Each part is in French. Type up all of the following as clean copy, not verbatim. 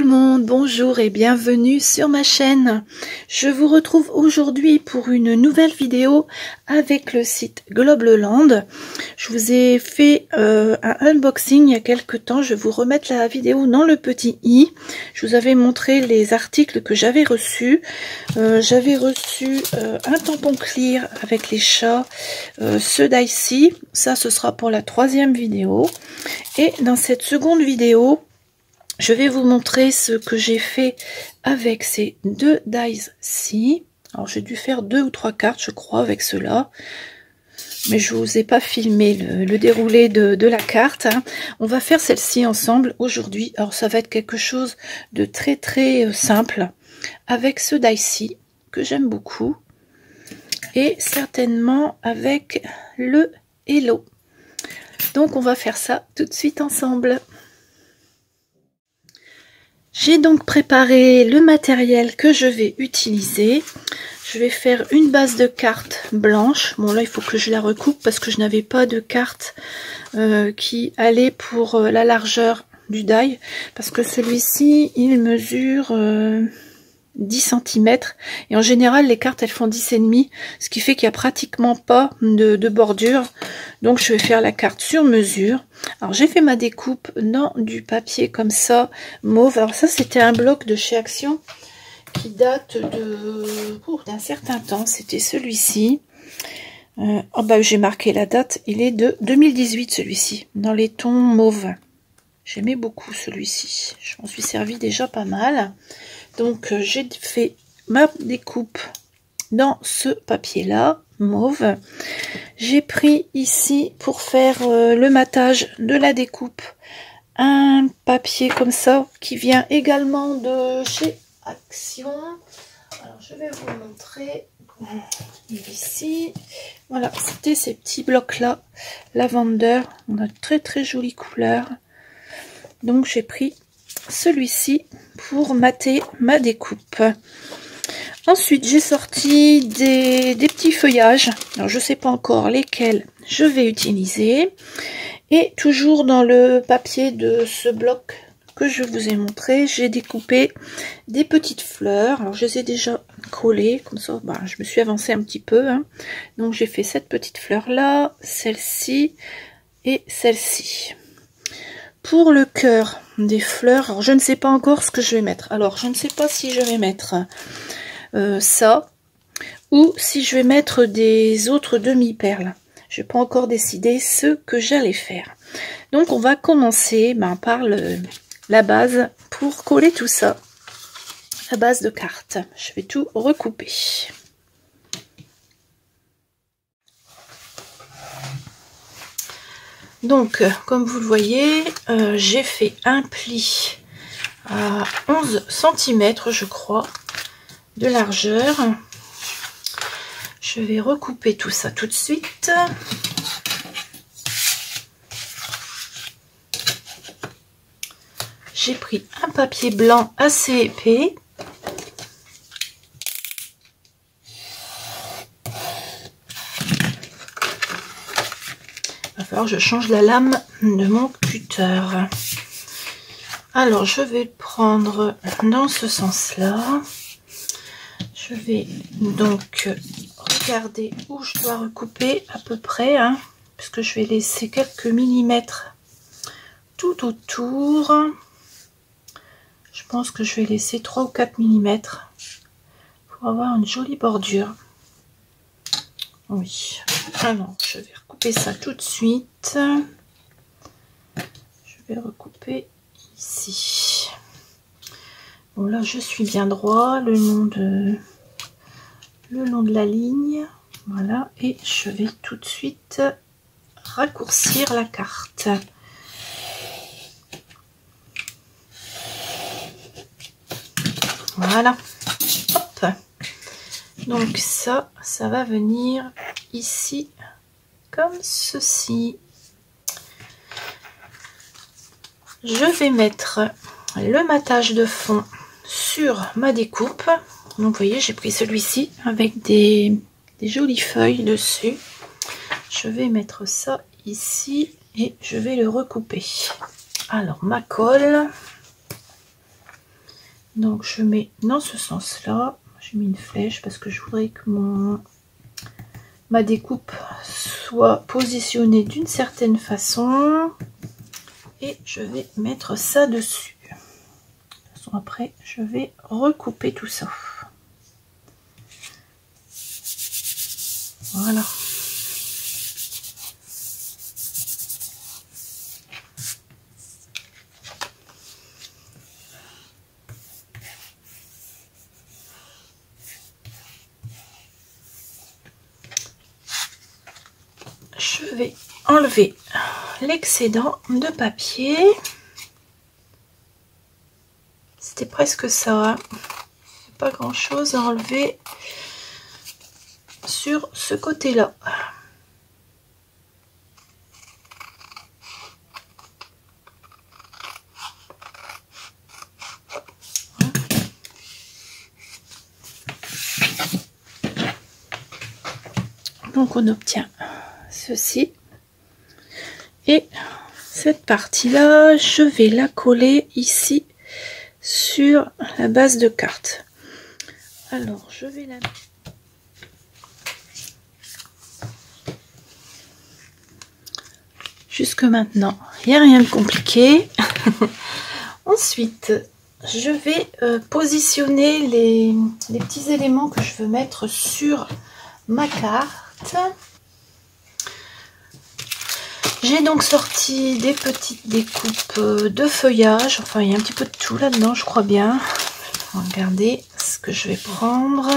monde, bonjour et bienvenue sur ma chaîne. Je vous retrouve aujourd'hui pour une nouvelle vidéo avec le site Globleland. Je vous ai fait un unboxing il y a quelques temps, je vais vous remettre la vidéo dans le petit i. Je vous avais montré les articles que j'avais reçus. J'avais reçu un tampon clear avec les chats, ceux d'ici. Ça, ce sera pour la troisième vidéo. Et dans cette seconde vidéo, je vais vous montrer ce que j'ai fait avec ces deux dies-ci. Alors j'ai dû faire 2 ou 3 cartes, je crois, avec ceux-là. Mais je vous ai pas filmé le déroulé de la carte. On va faire celle-ci ensemble aujourd'hui. Alors ça va être quelque chose de très simple. Avec ce die-ci, que j'aime beaucoup. Et certainement avec le Hello. Donc on va faire ça tout de suite ensemble. J'ai donc préparé le matériel que je vais utiliser. Je vais faire une base de cartes blanche. Bon là il faut que je la recoupe parce que je n'avais pas de carte qui allait pour la largeur du die. Parce que celui-ci il mesure 10 cm et en général les cartes elles font 10,5, ce qui fait qu'il n'y a pratiquement pas de bordure. Donc je vais faire la carte sur mesure. Alors j'ai fait ma découpe dans du papier comme ça, mauve. Alors ça c'était un bloc de chez Action qui date d'un certain temps. C'était celui-ci. Oh bah j'ai marqué la date, il est de 2018 celui-ci, dans les tons mauves. J'aimais beaucoup celui-ci, je m'en suis servi déjà pas mal. Donc j'ai fait ma découpe dans ce papier là, mauve. J'ai pris ici pour faire le matage de la découpe un papier comme ça qui vient également de chez Action. Alors je vais vous montrer ici. Voilà, c'était ces petits blocs là, lavender. On a de très jolies couleurs. Donc j'ai pris celui-ci pour mater ma découpe. Ensuite j'ai sorti des petits feuillages. Alors je sais pas encore lesquels je vais utiliser. Et toujours dans le papier de ce bloc que je vous ai montré, j'ai découpé des petites fleurs. Alors je les ai déjà collées comme ça. Bah, je me suis avancée un petit peu. Donc j'ai fait cette petite fleur là, celle-ci et celle-ci. Pour le cœur des fleurs, alors je ne sais pas encore ce que je vais mettre. Alors je ne sais pas si je vais mettre ça ou si je vais mettre des autres demi-perles. Je n'ai pas encore décidé ce que j'allais faire. Donc on va commencer par la base pour coller tout ça. La base de cartes. Je vais tout recouper. Donc, comme vous le voyez, j'ai fait un pli à 11 cm, je crois, de largeur. Je vais recouper tout ça tout de suite. J'ai pris un papier blanc assez épais. Il va falloir que je change la lame de mon cutter. Alors je vais le prendre dans ce sens-là. Je vais donc regarder où je dois recouper à peu près, puisque je vais laisser quelques millimètres tout autour. Je pense que je vais laisser 3 ou 4 mm pour avoir une jolie bordure. Oui, alors je vais recouper ça tout de suite. Je vais recouper ici. Bon là je suis bien droit le long de la ligne. Voilà, et je vais tout de suite raccourcir la carte. Voilà, hop. Donc ça va venir ici comme ceci. Je vais mettre le matage de fond sur ma découpe. Donc vous voyez, j'ai pris celui-ci avec des jolies feuilles dessus. Je vais mettre ça ici et je vais le recouper. Alors ma colle. Donc je mets dans ce sens là, j'ai mis une flèche parce que je voudrais que ma découpe soit positionnée d'une certaine façon, et je vais mettre ça dessus. De toute façon, après je vais recouper tout ça. Voilà. Je vais enlever l'excédent de papier. C'était presque ça, hein. Pas grand chose à enlever sur ce côté là. Donc on obtient ceci, et cette partie là je vais la coller ici sur la base de carte. Alors je vais la jusque maintenant, il n'y a rien de compliqué. Ensuite je vais positionner les petits éléments que je veux mettre sur ma carte. J'ai donc sorti des petites découpes de feuillage, enfin il y a un petit peu de tout là-dedans, je crois bien. Regardez ce que je vais prendre.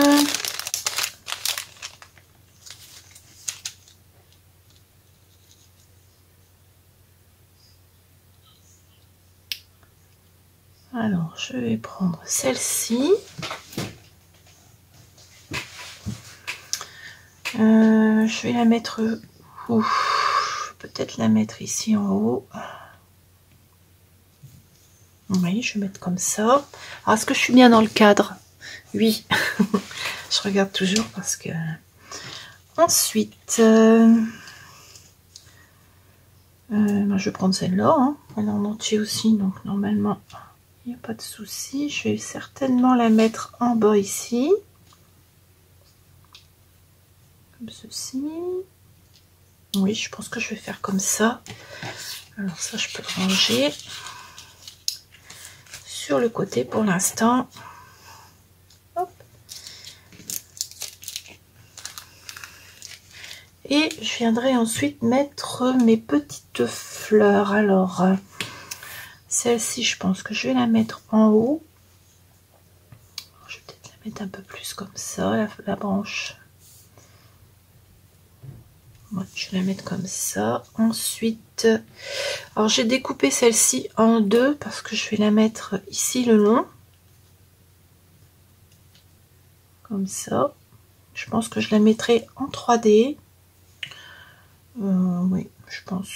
Alors je vais prendre celle-ci. Je vais la mettre où? Peut-être la mettre ici en haut. Oui, je vais mettre comme ça. Alors, est-ce que je suis bien dans le cadre? Oui. Je regarde toujours parce que... Ensuite, je vais prendre celle-là. Hein. Elle est en entier aussi, donc normalement, il n'y a pas de souci. Je vais certainement la mettre en bas ici. Comme ceci. Oui, je pense que je vais faire comme ça. Alors ça, je peux le ranger sur le côté pour l'instant. Et je viendrai ensuite mettre mes petites fleurs. Alors, celle-ci, je pense que je vais la mettre en haut. Je vais peut-être la mettre un peu plus comme ça, la branche. Ouais, je vais la mettre comme ça. Ensuite, alors j'ai découpé celle-ci en deux parce que je vais la mettre ici le long. Comme ça. Je pense que je la mettrai en 3D. Oui, je pense.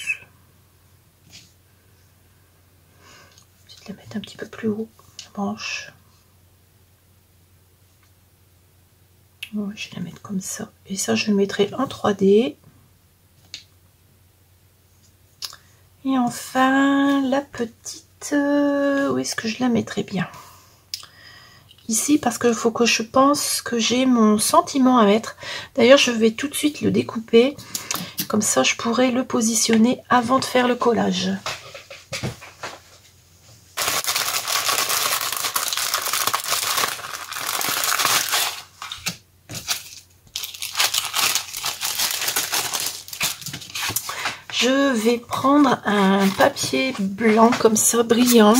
Je vais la mettre un petit peu plus haut, la branche. Ouais, je vais la mettre comme ça. Et ça, je le mettrai en 3D. Et enfin, la petite, où est-ce que je la mettrai bien? Ici, parce qu'il faut que je pense que j'ai mon sentiment à mettre. D'ailleurs, je vais tout de suite le découper. Comme ça, je pourrai le positionner avant de faire le collage. Je vais prendre un papier blanc comme ça, brillant.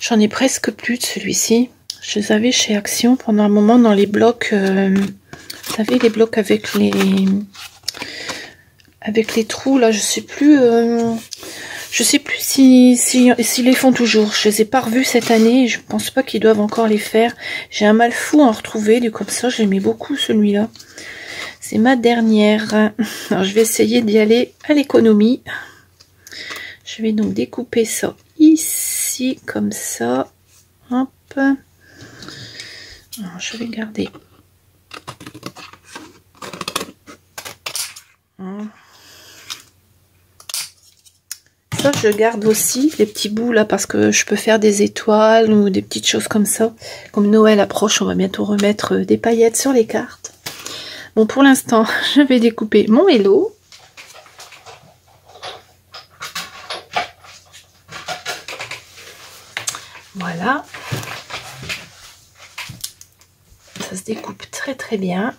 J'en ai presque plus de celui-ci. Je les avais chez Action pendant un moment dans les blocs. Vous savez, les blocs avec les trous là. Je sais plus s'ils les font toujours. Je les ai pas revus cette année. Je pense pas qu'ils doivent encore les faire. J'ai un mal fou à en retrouver. Du comme ça, j'aimais beaucoup celui-là. C'est ma dernière. Alors, je vais essayer d'y aller à l'économie. Je vais donc découper ça ici, comme ça. Hop. Alors, je vais garder. ça, je garde aussi les petits bouts là parce que je peux faire des étoiles ou des petites choses comme ça. Comme Noël approche, on va bientôt remettre des paillettes sur les cartes. Bon, pour l'instant, je vais découper mon Hello. Voilà. Ça se découpe très très bien.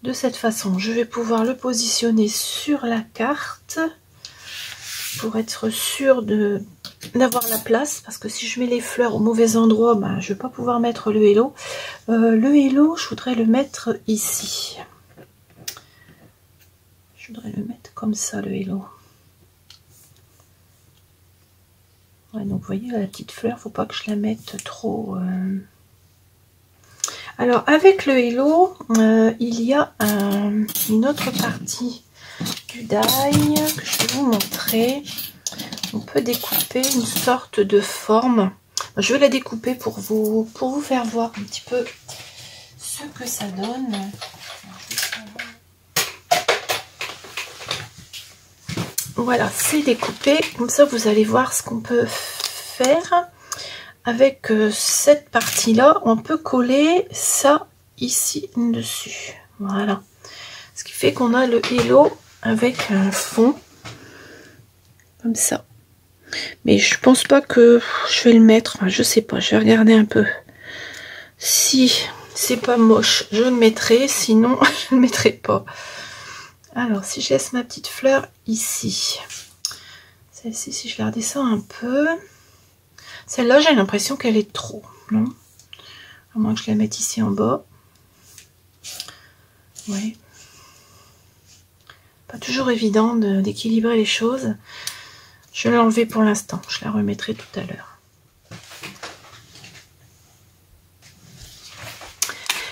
De cette façon, je vais pouvoir le positionner sur la carte pour être sûr d'avoir la place, parce que si je mets les fleurs au mauvais endroit, ben, je ne vais pas pouvoir mettre le Hello. Le Hello, je voudrais le mettre ici. Je voudrais le mettre comme ça, le Hello. Ouais, donc vous voyez la petite fleur, il ne faut pas que je la mette trop... Alors avec le Hello, il y a une autre partie du die que je vais vous montrer. On peut découper une sorte de forme. Je vais la découper pour vous faire voir un petit peu ce que ça donne. Voilà, c'est découpé. Comme ça, vous allez voir ce qu'on peut faire. Avec cette partie-là, on peut coller ça ici dessus. Voilà. Ce qui fait qu'on a le Hello avec un fond. Comme ça. Mais je pense pas que je vais le mettre. Enfin, je sais pas, je vais regarder un peu. Si c'est pas moche, je le mettrai. Sinon, je ne le mettrai pas. Alors, si je laisse ma petite fleur ici. Celle-ci, si je la redescends un peu. Celle-là, j'ai l'impression qu'elle est trop. Non? À moins que je la mette ici en bas. Oui. Pas toujours évident d'équilibrer les choses. Je vais l'enlever pour l'instant. Je la remettrai tout à l'heure.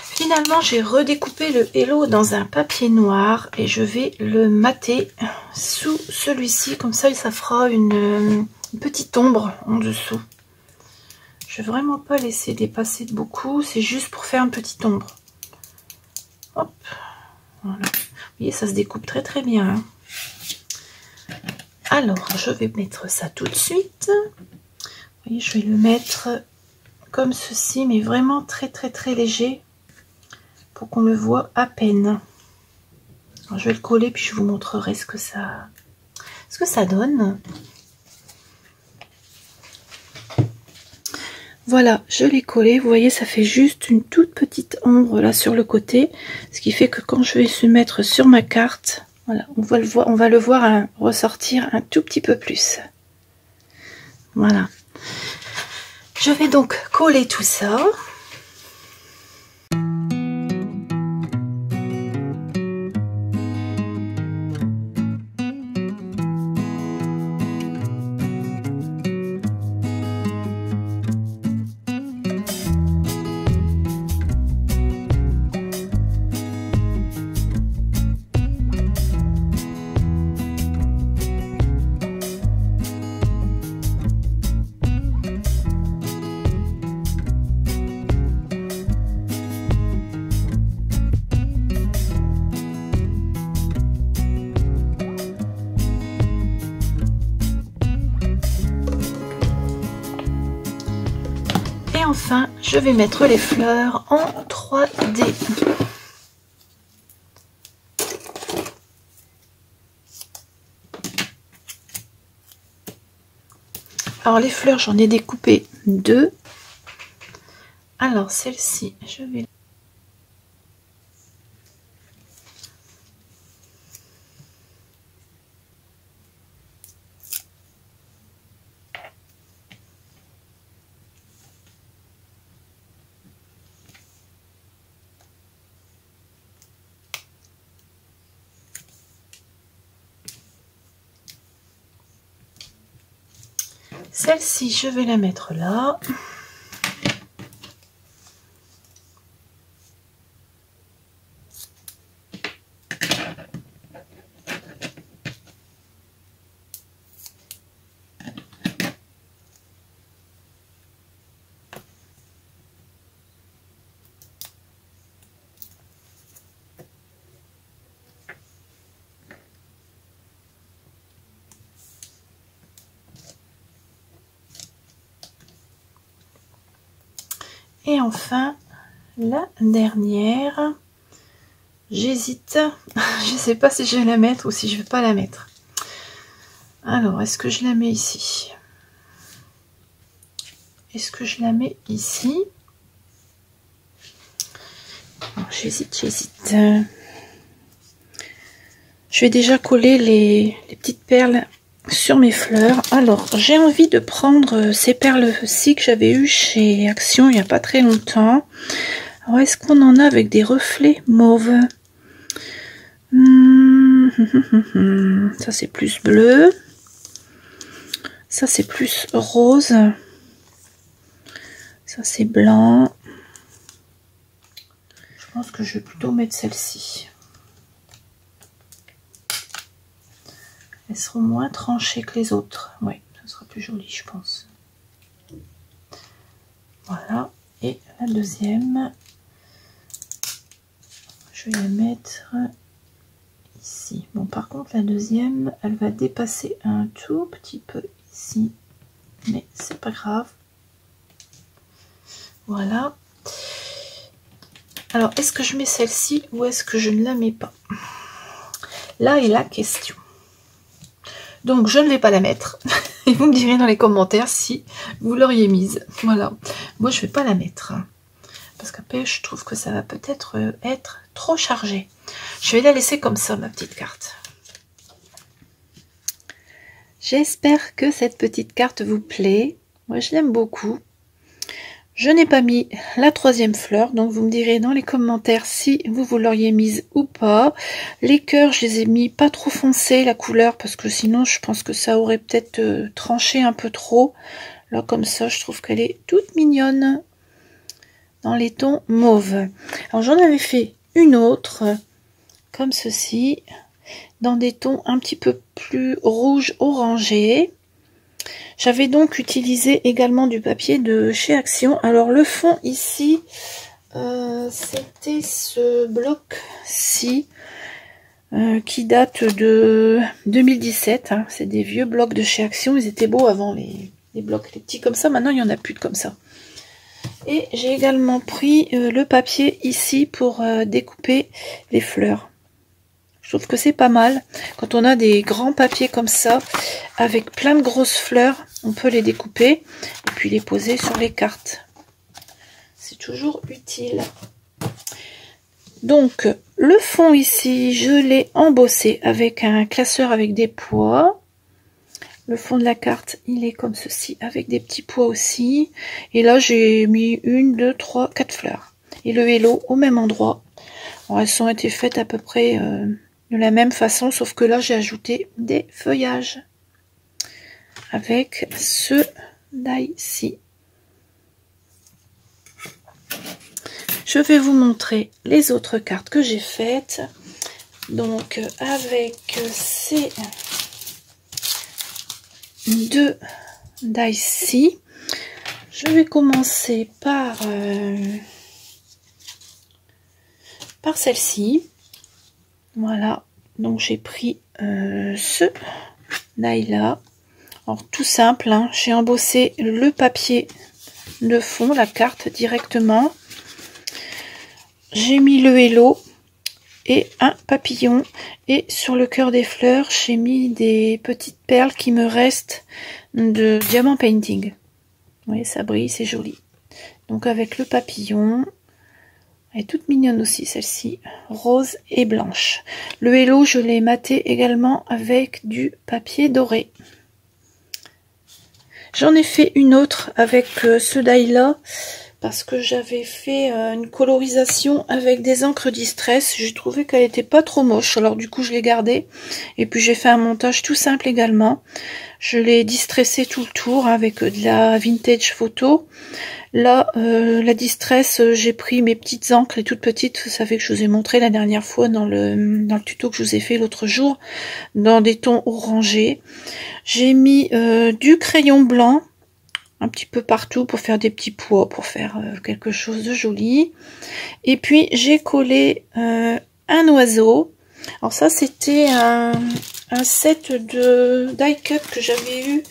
Finalement, j'ai redécoupé le Hello dans un papier noir et je vais le mater sous celui-ci. Comme ça fera une petite ombre en dessous. Je ne vais vraiment pas laisser dépasser de beaucoup. C'est juste pour faire une petite ombre. Hop. Voilà. Vous voyez, ça se découpe très très bien. Hein. Alors, je vais mettre ça tout de suite. Vous voyez, je vais le mettre comme ceci, mais vraiment très très très léger. Pour qu'on le voit à peine. Alors, je vais le coller puis je vous montrerai ce que ça donne. Voilà, je l'ai collé. Vous voyez, ça fait juste une toute petite ombre là sur le côté. Ce qui fait que quand je vais se mettre sur ma carte, voilà, on va le voir ressortir un tout petit peu plus. Voilà. Je vais donc coller tout ça. Enfin, je vais mettre les fleurs en 3D. Alors les fleurs, j'en ai découpé 2. Alors celle-ci, je vais... Celle-ci, je vais la mettre là. Et enfin, la dernière. J'hésite. Je ne sais pas si je vais la mettre ou si je ne vais pas la mettre. Alors, est-ce que je la mets ici? Est-ce que je la mets ici? J'hésite. Je vais déjà coller les petites perles sur mes fleurs. Alors, j'ai envie de prendre ces perles-ci que j'avais eues chez Action il n'y a pas très longtemps. Alors, est-ce qu'on en a avec des reflets mauves? Ça, c'est plus bleu. Ça, c'est plus rose. Ça, c'est blanc. Je pense que je vais plutôt mettre celle-ci. Elles seront moins tranchées que les autres. Oui, ça sera plus joli, je pense. Voilà. Et la deuxième, je vais la mettre ici. Bon, par contre, la deuxième, elle va dépasser un tout petit peu ici. Mais c'est pas grave. Voilà. Alors, est-ce que je mets celle-ci ou est-ce que je ne la mets pas? Là est la question. Donc, je ne vais pas la mettre. Et vous me direz dans les commentaires si vous l'auriez mise. Voilà. Moi, je ne vais pas la mettre. Parce qu'après, je trouve que ça va peut-être être trop chargé. Je vais la laisser comme ça, ma petite carte. J'espère que cette petite carte vous plaît. Moi, je l'aime beaucoup. Je n'ai pas mis la troisième fleur, donc vous me direz dans les commentaires si vous l'auriez mise ou pas. Les cœurs, je les ai mis pas trop foncés la couleur, parce que sinon je pense que ça aurait peut-être tranché un peu trop. Là comme ça, je trouve qu'elle est toute mignonne dans les tons mauves. Alors j'en avais fait une autre, comme ceci, dans des tons un petit peu plus rouge orangé. J'avais donc utilisé également du papier de chez Action. Alors le fond ici, c'était ce bloc-ci qui date de 2017. Hein. C'est des vieux blocs de chez Action. Ils étaient beaux avant, les blocs, les petits comme ça. Maintenant, il n'y en a plus de comme ça. Et j'ai également pris le papier ici pour découper les fleurs. Je trouve que c'est pas mal. Quand on a des grands papiers comme ça, avec plein de grosses fleurs, on peut les découper et puis les poser sur les cartes. C'est toujours utile. Donc, le fond ici, je l'ai embossé avec un classeur avec des pois. Le fond de la carte, il est comme ceci, avec des petits pois aussi. Et là, j'ai mis 1, 2, 3, 4 fleurs. Et le hello au même endroit. Alors, elles ont été faites à peu près... de la même façon, sauf que là j'ai ajouté des feuillages avec ce die-ci. Je vais vous montrer les autres cartes que j'ai faites. Donc avec ces deux die-ci, je vais commencer par celle-ci. Voilà, donc j'ai pris ce die là. Alors tout simple, hein, j'ai embossé le papier de fond, la carte directement. J'ai mis le hello et un papillon. Et sur le cœur des fleurs, j'ai mis des petites perles qui me restent de diamant painting. Vous voyez, ça brille, c'est joli. Donc avec le papillon... Elle est toute mignonne aussi, celle-ci, rose et blanche. Le hello, je l'ai maté également avec du papier doré. J'en ai fait une autre avec ce die-là, parce que j'avais fait une colorisation avec des encres distress. J'ai trouvé qu'elle était pas trop moche, alors du coup je l'ai gardée. Et puis j'ai fait un montage tout simple également. Je l'ai distressé tout le tour avec de la vintage photo. Là, la distress, j'ai pris mes petites encres, les toutes petites, vous savez que je vous ai montré la dernière fois dans le tuto que je vous ai fait l'autre jour, dans des tons orangés. J'ai mis du crayon blanc, un petit peu partout pour faire des petits pois, pour faire quelque chose de joli. Et puis, j'ai collé un oiseau. Alors ça, c'était un set de die cut que j'avais eu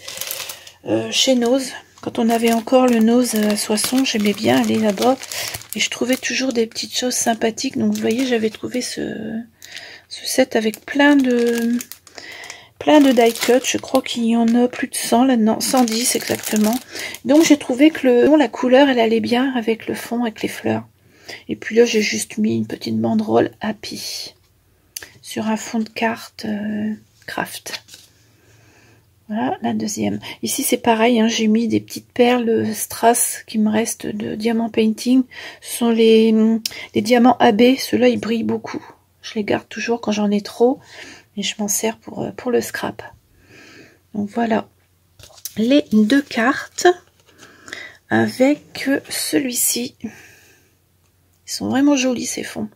chez Nose. Quand on avait encore le Nose à Soissons, j'aimais bien aller là-bas. Et je trouvais toujours des petites choses sympathiques. Donc vous voyez, j'avais trouvé ce set avec plein de die cut. Je crois qu'il y en a plus de 100 là-dedans, 110 exactement. Donc j'ai trouvé que la couleur, elle allait bien avec le fond, avec les fleurs. Et puis là, j'ai juste mis une petite banderole Happy sur un fond de carte craft. Voilà la deuxième. Ici c'est pareil, hein, j'ai mis des petites perles strass qui me restent de diamant painting. Ce sont les diamants AB, ceux-là ils brillent beaucoup. Je les garde toujours quand j'en ai trop et je m'en sers pour le scrap. Donc voilà les deux cartes avec celui-ci. Ils sont vraiment jolis ces fonds.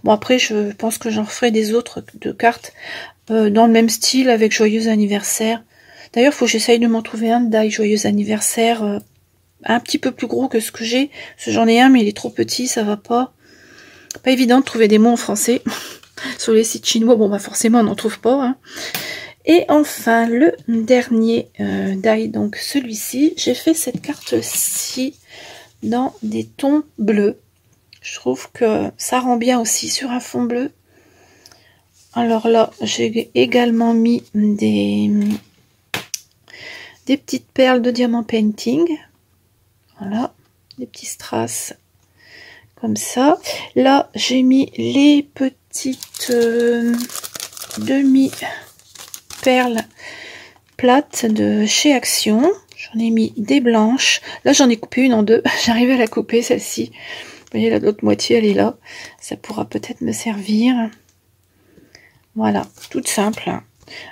Bon après je pense que j'en ferai des autres de cartes dans le même style avec joyeux anniversaire. D'ailleurs, il faut que j'essaye de m'en trouver un de die joyeux anniversaire un petit peu plus gros que ce que j'ai. Parce que j'en ai un, mais il est trop petit, ça va pas. Pas évident de trouver des mots en français. Sur les sites chinois, bon bah forcément on n'en trouve pas. Hein. Et enfin, le dernier die, donc celui-ci, j'ai fait cette carte-ci dans des tons bleus. Je trouve que ça rend bien aussi sur un fond bleu. Alors là, j'ai également mis des petites perles de diamant painting, voilà, des petits strass comme ça. Là j'ai mis les petites demi perles plates de chez Action. J'en ai mis des blanches, là j'en ai coupé une en deux. J'arrive à la couper celle-ci, vous voyez l'autre moitié elle est là, ça pourra peut-être me servir. Voilà, toute simple, hein,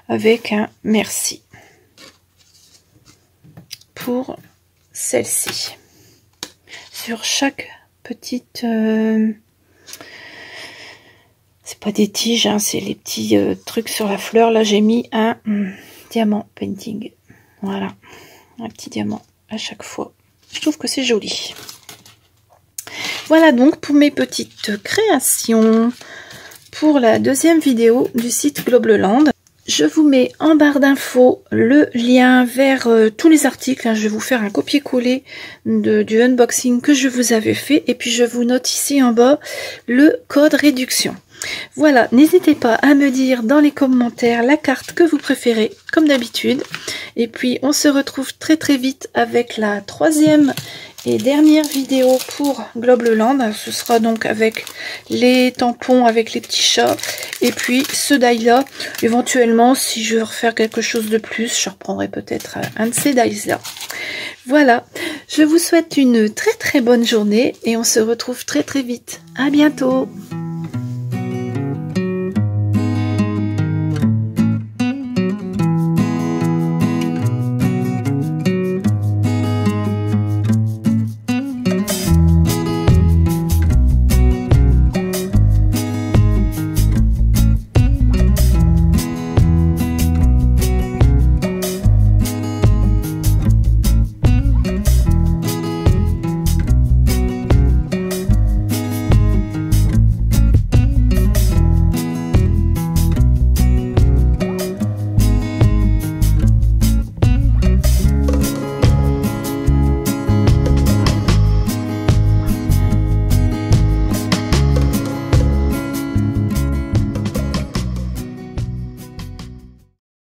avec un merci pour celle-ci. Sur chaque petite c'est pas des tiges, hein, c'est les petits trucs sur la fleur. Là j'ai mis un diamant painting, voilà, un petit diamant à chaque fois. Je trouve que c'est joli. Voilà donc pour mes petites créations pour la deuxième vidéo du site Globleland. Je vous mets en barre d'infos le lien vers tous les articles. Hein. Je vais vous faire un copier-coller du unboxing que je vous avais fait. Et puis je vous note ici en bas le code réduction. Voilà, n'hésitez pas à me dire dans les commentaires la carte que vous préférez, comme d'habitude. Et puis on se retrouve très très vite avec la troisième et dernière vidéo pour Globleland. Ce sera donc avec les tampons avec les petits chats et puis ce die là. Éventuellement si je veux refaire quelque chose de plus, je reprendrai peut-être un de ces dies là. Voilà, je vous souhaite une très très bonne journée et on se retrouve très très vite. À bientôt.